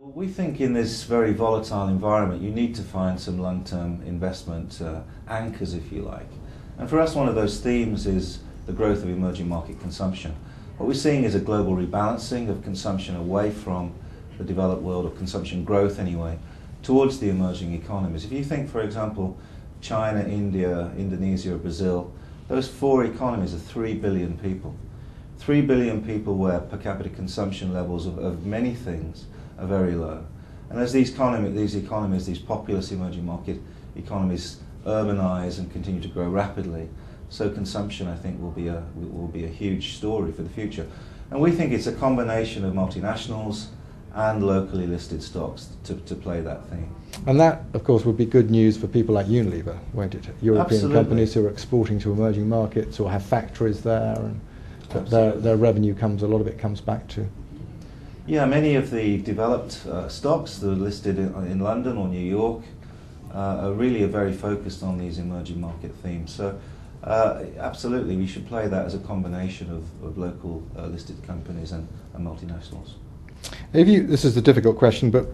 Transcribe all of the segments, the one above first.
Well, we think in this very volatile environment you need to find some long-term investment anchors, if you like. And for us, one of those themes is the growth of emerging market consumption. What we're seeing is a global rebalancing of consumption away from the developed world, or consumption growth anyway, towards the emerging economies. If you think, for example, China, India, Indonesia, or Brazil, those four economies are 3 billion people. 3 billion people where per capita consumption levels of many things are very low. And as these economies, these populous emerging market economies urbanize and continue to grow rapidly, so consumption, I think, will be a huge story for the future. And we think it's a combination of multinationals and locally listed stocks to play that theme. And that, of course, would be good news for people like Unilever, won't it? European Absolutely. companies who are exporting to emerging markets or have factories there, and their revenue a lot of it comes back to. Yeah, many of the developed stocks that are listed in London or New York are very focused on these emerging market themes. So absolutely, we should play that as a combination of local listed companies and multinationals. This is a difficult question, but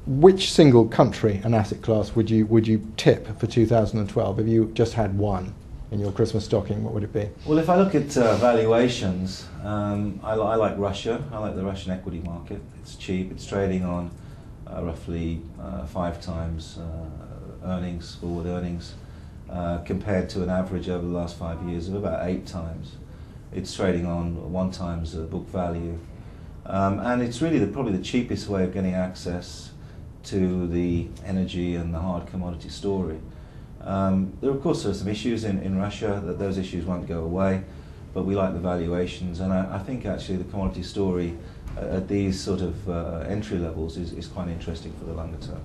which single country and asset class would you tip for 2012? If you just had one in your Christmas stocking, what would it be? Well, if I look at valuations, I like Russia. I like the Russian equity market. It's cheap. It's trading on roughly 5 times forward earnings, compared to an average over the last 5 years of about 8 times. It's trading on 1 times book value. And it's really probably the cheapest way of getting access to the energy and the hard commodity story. There, of course, are some issues in Russia. Those issues won't go away, but we like the valuations, and I think actually the commodity story at these sort of entry levels is quite interesting for the longer term.